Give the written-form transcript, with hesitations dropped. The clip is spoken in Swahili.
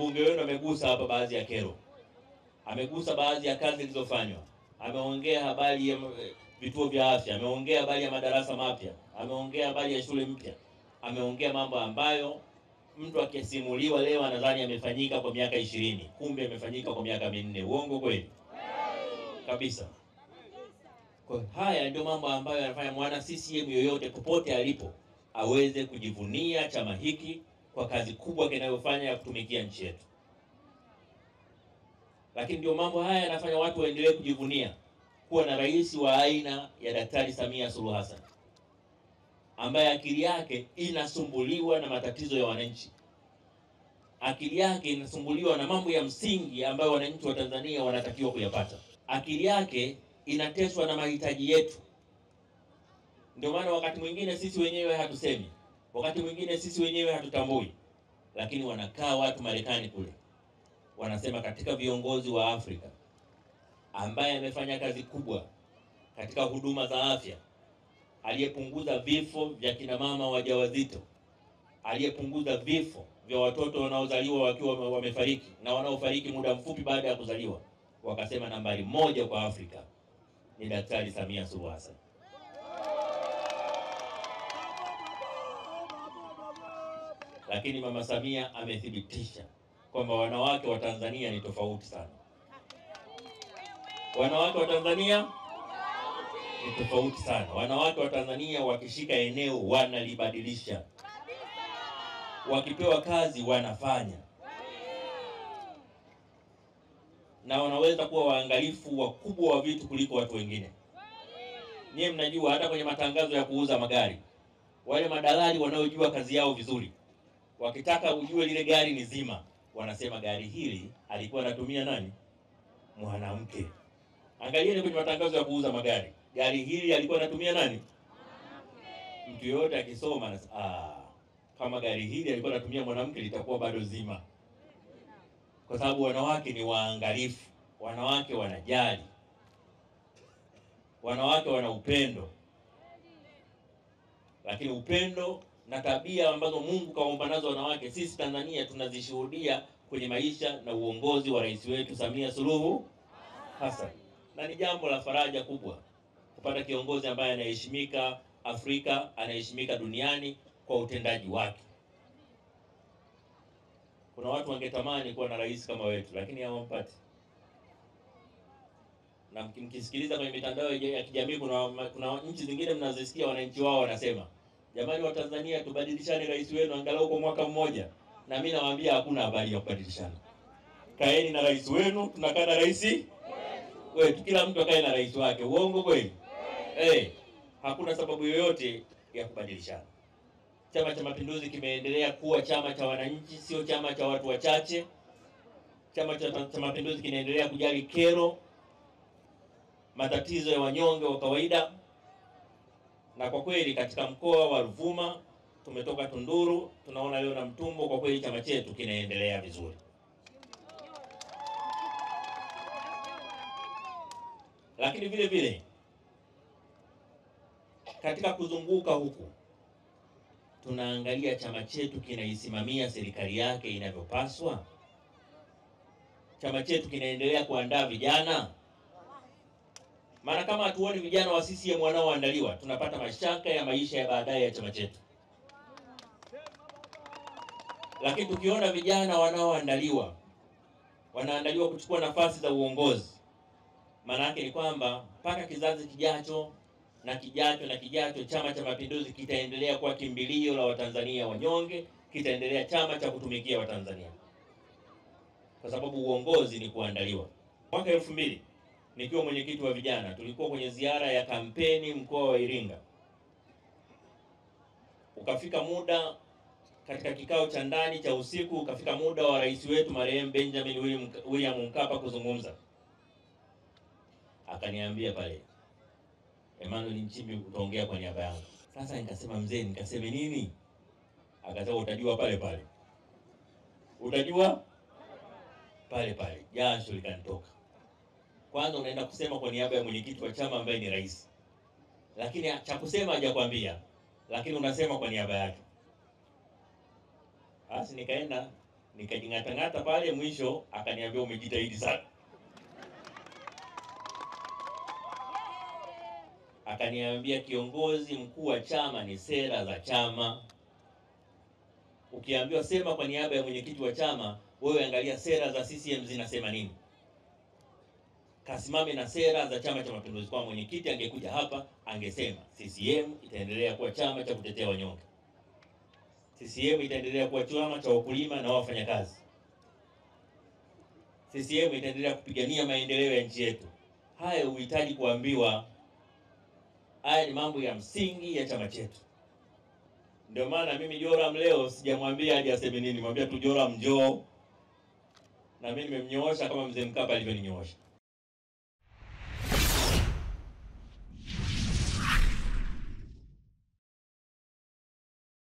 Mbunge wenu amegusa hapa baadhi ya kero, amegusa baadhi ya kazi zilizofanywa, ameongea habari ya vituo vya afya, ameongea habari ya madarasa mapya, ameongea habari ya shule mpya, ameongea mambo ambayo mtu akisimuliwa leo anadhani yamefanyika kwa miaka 20, kumbe yamefanyika kwa miaka 4. Uongo kweli? Kabisa. Kwa haya ndio mambo ambayo yanafanya mwana CCM yoyote popote alipo aweze kujivunia chama hiki kwa kazi kubwa kinayofanya ya kutumikia nchi yetu. Lakini ndio mambo haya yanafanya watu waendelee kujivunia kuwa na rais wa aina ya Daktari Samia Suluhu Hassan, ambaye akili yake inasumbuliwa na matatizo ya wananchi. Akili yake inasumbuliwa na mambo ya msingi ambayo wananchi wa Tanzania wanatakiwa kuyapata. Akili yake inateswa na mahitaji yetu. Ndio maana wakati mwingine sisi wenyewe hatusemi, wakati mwingine sisi wenyewe hatutambui, lakini wanakaa watu Marekani kule wanasema katika viongozi wa Afrika ambaye amefanya kazi kubwa katika huduma za afya, aliyepunguza vifo vya kina mama wajawazito, aliyepunguza vifo vya watoto wanaozaliwa wakiwa wamefariki na wanaofariki muda mfupi baada ya kuzaliwa, wakasema nambari 1 kwa Afrika ni Daktari Samia Suluhu Hassan. Lakini Mama Samia amethibitisha kwamba wanawake wa Tanzania ni tofauti sana. Wanawake wa Tanzania ni tofauti sana. Wanawake wa Tanzania wakishika eneo wanalibadilisha. Wakipewa kazi wanafanya. Na wanaweza kuwa waangalifu wakubwa wa vitu kuliko watu wengine. Nyie mnajua hata kwenye matangazo ya kuuza magari, wale madalali wanaojua kazi yao vizuri, wakitaka ujue lile gari ni zima, wanasema gari hili alikuwa anatumia nani? Mwanamke. Angalieni kwenye matangazo ya kuuza magari, gari hili alikuwa anatumia nani? Mwanamke. Mtu yote akisoma kama gari hili alikuwa anatumia mwanamke litakuwa bado zima. Kwa sababu wanawake ni waangalifu, wanawake wanajali, wanawake wana upendo. Lakini upendo na tabia ambazo Mungu kaomba nazo wanawake, sisi Tanzania tunazishuhudia kwenye maisha na uongozi wa rais wetu Samia Suluhu Hassan. Na ni jambo la faraja kubwa kupata kiongozi ambaye anaheshimika Afrika, anaheshimika duniani kwa utendaji wake. Kuna watu wangetamani kuwa na rais kama wetu, lakini hawampati. Na mkisikiliza kwenye mitandao ya kijamii, kuna nchi zingine mnazisikia wananchi wao wanasema, jamani wa Tanzania tubadilishane rais wenu angalau kwa mwaka mmoja. Na mimi nawaambia hakuna habari ya kubadilishana. Kaeni na rais wenu, tunakaa na rais wetu. Kila mtu akae na rais wake. Uongo kweli? Hakuna sababu yoyote ya kubadilishana. Chama cha Mapinduzi kimeendelea kuwa chama cha wananchi, sio chama cha watu wachache. Chama cha Mapinduzi kinaendelea kujali kero, matatizo ya wanyonge wa kawaida. Na kwa kweli katika mkoa wa Ruvuma tumetoka Tunduru, tunaona leo na Mtumbo, kwa kweli chama chetu kinaendelea vizuri. Lakini vile vile katika kuzunguka huku tunaangalia chama chetu kinaisimamia serikali yake inavyopaswa. Chama chetu kinaendelea kuandaa vijana. Maana kama hatuoni vijana wa CCM wanaoandaliwa, tunapata mashaka ya maisha ya baadaye ya chama chetu. Lakini tukiona vijana wanaoandaliwa, wanaandaliwa kuchukua nafasi za uongozi, maana yake ni kwamba mpaka kizazi kijacho na kijacho na kijacho, Chama cha Mapinduzi kitaendelea kuwa kimbilio la Watanzania wanyonge, kitaendelea chama cha kutumikia Watanzania. Kwa sababu uongozi ni kuandaliwa. Mwaka 2000 nikiwa mwenyekiti wa vijana, tulikuwa kwenye ziara ya kampeni mkoa wa Iringa. Ukafika muda katika kikao cha ndani cha usiku, ukafika muda wa rais wetu marehemu Benjamin William Mkapa kuzungumza. Akaniambia pale, Emmanuel Nchimbi utaongea kwa niaba yangu. Sasa nikasema mzee, nikaseme nini? Akasema utajua pale pale. Utajua pale pale. Jasho likanitoka. Kwanza unaenda kusema kwa niaba ya mwenyekiti wa chama ambaye ni rais, lakini cha kusema hajakwambia, lakini unasema kwa niaba yake. Basi nikaenda Nikajing'atang'ata pale, mwisho akaniambia umejitahidi sana. Akaniambia kiongozi mkuu wa chama ni sera za chama. Ukiambiwa sema kwa niaba ya mwenyekiti wa chama, wewe angalia sera za CCM zinasema nini. Kasimame na sera za Chama cha Mapinduzi. Kwa mwenyekiti angekuja hapa angesema CCM itaendelea kuwa chama cha kutetea wanyonge. CCM itaendelea kuwa chama cha wakulima na wafanyakazi. CCM itaendelea kupigania maendeleo ya nchi yetu. Haya uhitaji kuambiwa. Haya ni mambo ya msingi ya chama chetu. Ndio maana mimi Joram leo sijamwambia aje aseme nini, nimwambia tu Joram njoo. Na mimi nimemnyoosha kama mzee Mkapa alivyoninyoosha.